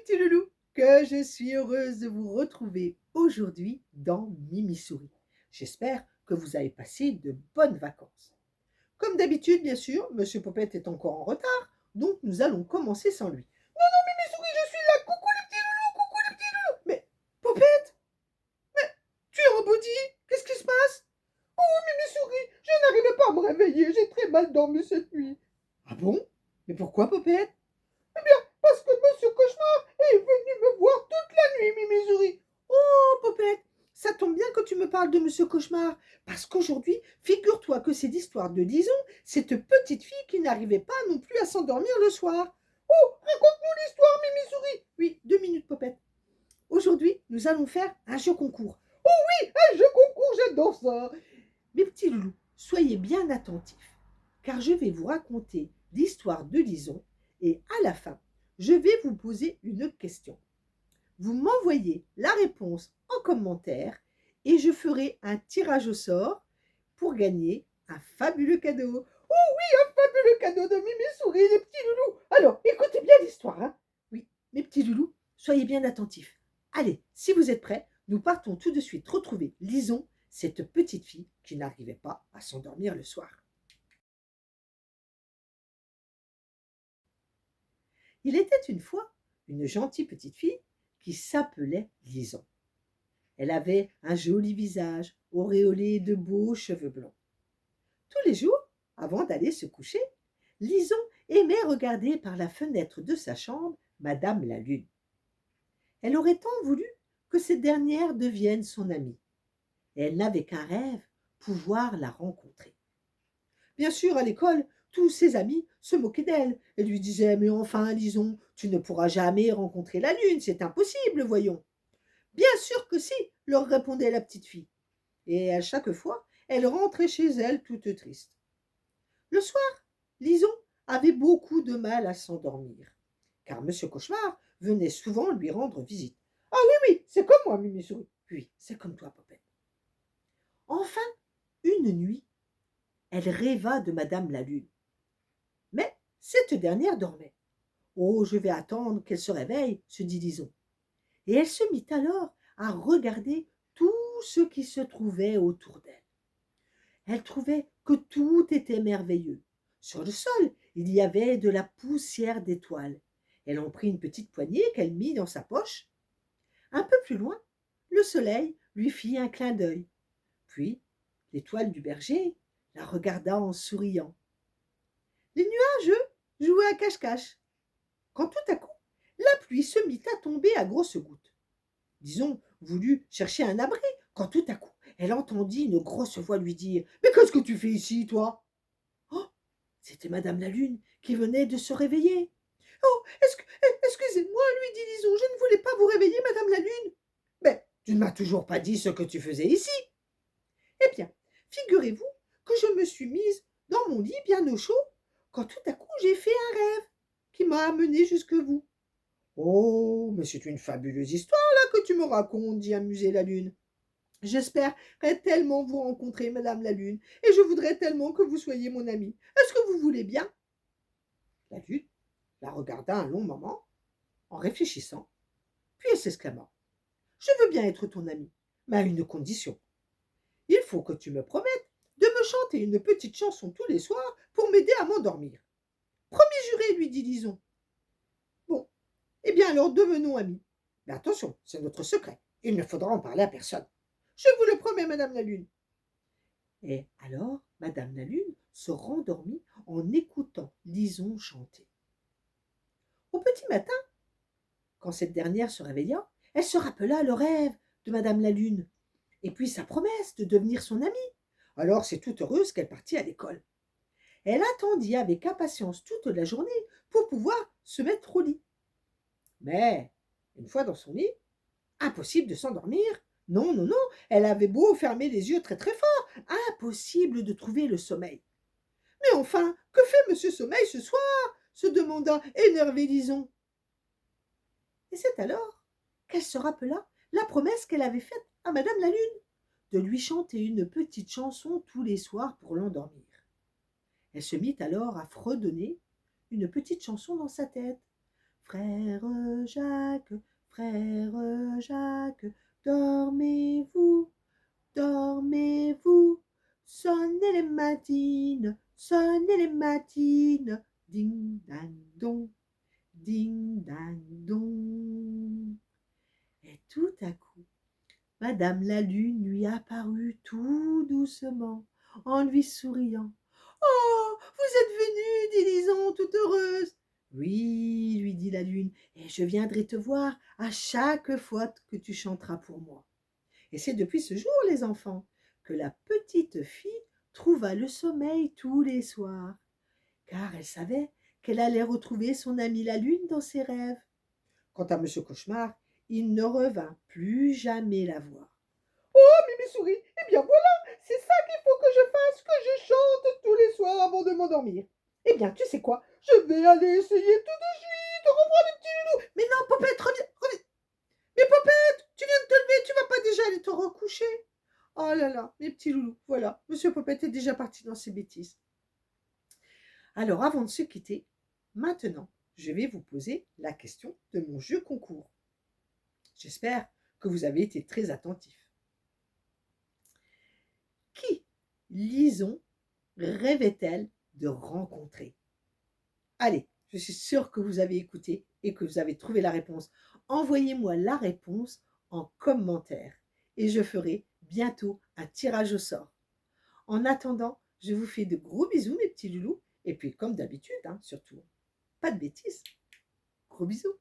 petits loulous, que je suis heureuse de vous retrouver aujourd'hui dans Mimi Souris. J'espère que vous avez passé de bonnes vacances. Comme d'habitude, bien sûr, Monsieur Popette est encore en retard, donc nous allons commencer sans lui. Non, non, Mimi Souris, je suis là. Coucou les petits loulous, coucou les petits loulous. Mais Popette, tu es rebondi? Qu'est-ce qui se passe? Oh, Mimi Souris, je n'arrivais pas à me réveiller. J'ai très mal dormi cette nuit. Ah bon? Mais pourquoi, Popette? Eh bien, parce que Monsieur Cauchemar est venu me voir toute la nuit, Mimi Souris. Oh, Popette, ça tombe bien que tu me parles de Monsieur Cauchemar, parce qu'aujourd'hui, figure-toi que c'est l'histoire de Lison, cette petite fille qui n'arrivait pas non plus à s'endormir le soir. Oh, raconte-nous l'histoire, Mimi Souris. Oui, 2 minutes, Popette. Aujourd'hui, nous allons faire un jeu concours. Oh oui, un jeu concours, j'adore ça. Mes petits loulous, soyez bien attentifs, car je vais vous raconter l'histoire de Lison et à la fin, je vais vous poser une question. Vous m'envoyez la réponse en commentaire et je ferai un tirage au sort pour gagner un fabuleux cadeau. Oh oui, un fabuleux cadeau de Mimi Souris, les petits loulous. Alors, écoutez bien l'histoire. Hein. Oui, mes petits loulous, soyez bien attentifs. Allez, si vous êtes prêts, nous partons tout de suite retrouver Lison, cette petite fille qui n'arrivait pas à s'endormir le soir. Il était une fois une gentille petite fille qui s'appelait Lison. Elle avait un joli visage auréolé de beaux cheveux blonds. Tous les jours, avant d'aller se coucher, Lison aimait regarder par la fenêtre de sa chambre Madame la Lune. Elle aurait tant voulu que cette dernière devienne son amie. Et elle n'avait qu'un rêve, pouvoir la rencontrer. Bien sûr, à l'école, tous ses amis se moquaient d'elle et lui disaient « Mais enfin, Lison, tu ne pourras jamais rencontrer la Lune, c'est impossible, voyons. » Bien sûr que si, leur répondait la petite fille. Et à chaque fois, elle rentrait chez elle toute triste. Le soir, Lison avait beaucoup de mal à s'endormir, car Monsieur Cauchemar venait souvent lui rendre visite. Ah oui, oui, c'est comme moi, Mimi Souris. Oui, c'est comme toi, Popette. Enfin, une nuit, elle rêva de Madame la Lune. Mais cette dernière dormait. Oh, je vais attendre qu'elle se réveille, se dit Lison. Et elle se mit alors à regarder tout ce qui se trouvait autour d'elle. Elle trouvait que tout était merveilleux. Sur le sol, il y avait de la poussière d'étoiles. Elle en prit une petite poignée qu'elle mit dans sa poche. Un peu plus loin, le soleil lui fit un clin d'œil. Puis, l'étoile du berger la regarda en souriant. Les nuages, eux, jouaient à cache-cache. Quand tout à coup, la pluie se mit à tomber à grosses gouttes. Disons, voulut chercher un abri, quand tout à coup, elle entendit une grosse voix lui dire « Mais qu'est-ce que tu fais ici, toi ?» Oh, c'était Madame la Lune qui venait de se réveiller. « Oh, excusez-moi, lui dit Lison, je ne voulais pas vous réveiller, Madame la Lune. »« Mais tu ne m'as toujours pas dit ce que tu faisais ici. » ?»« Eh bien, figurez-vous que je me suis mise dans mon lit bien au chaud, quand tout à coup j'ai fait un rêve qui m'a amenée jusque vous. » « Oh, mais c'est une fabuleuse histoire là que tu me racontes, dit amusée la Lune. J'espérerais tellement vous rencontrer, Madame la Lune, et je voudrais tellement que vous soyez mon amie. Est-ce que vous voulez bien? La Lune la regarda un long moment, en réfléchissant, puis elle s'exclama. Je veux bien être ton amie, mais à une condition. Il faut que tu me promettes de me chanter une petite chanson tous les soirs pour m'aider à m'endormir. Promis juré, lui dit Lison. Bon, eh bien alors devenons amis. Mais attention, c'est notre secret. Il ne faudra en parler à personne. Je vous le promets, Madame la Lune. Et alors, Madame la Lune se rendormit en écoutant Lison chanter. Au petit matin, quand cette dernière se réveilla, elle se rappela le rêve de Madame la Lune, et puis sa promesse de devenir son amie. Alors c'est toute heureuse qu'elle partit à l'école. Elle attendit avec impatience toute la journée pour pouvoir se mettre au lit. Mais, une fois dans son lit, impossible de s'endormir. Non, non, non, elle avait beau fermer les yeux très très fort, impossible de trouver le sommeil. Mais enfin, que fait Monsieur Sommeil ce soir se demanda énervé Lison. Et c'est alors qu'elle se rappela la promesse qu'elle avait faite à Madame la Lune, de lui chanter une petite chanson tous les soirs pour l'endormir. Elle se mit alors à fredonner une petite chanson dans sa tête. frère Jacques, dormez-vous, dormez-vous, sonnez les matines, ding dang dong. Et tout à coup, Madame la Lune lui apparut tout doucement, en lui souriant. Oh, vous êtes venue, dit Lison, toute heureuse. Oui, lui dit la Lune, et je viendrai te voir à chaque fois que tu chanteras pour moi. Et c'est depuis ce jour, les enfants, que la petite fille trouva le sommeil tous les soirs, car elle savait qu'elle allait retrouver son amie la Lune dans ses rêves. Quant à Monsieur Cauchemar, il ne revint plus jamais la voir. Oh, Mimi Souris, eh bien voilà, c'est ça qu'il faut que je fasse, que je chante tous les soirs avant de m'endormir. Eh bien, tu sais quoi, je vais aller essayer tout de suite. Au revoir les petits loulous. Mais non, Popette, reviens, reviens. Mais Popette, tu viens de te lever, tu vas pas déjà aller te recoucher? Oh là là, mes petits loulous, voilà, Monsieur Popette est déjà parti dans ses bêtises. Alors, avant de se quitter, maintenant, je vais vous poser la question de mon jeu concours. J'espère que vous avez été très attentifs. Qui Lison rêvait-elle de rencontrer? Allez, je suis sûre que vous avez écouté et que vous avez trouvé la réponse. Envoyez-moi la réponse en commentaire et je ferai bientôt un tirage au sort. En attendant, je vous fais de gros bisous, mes petits loulous, et puis comme d'habitude, surtout, pas de bêtises. Gros bisous.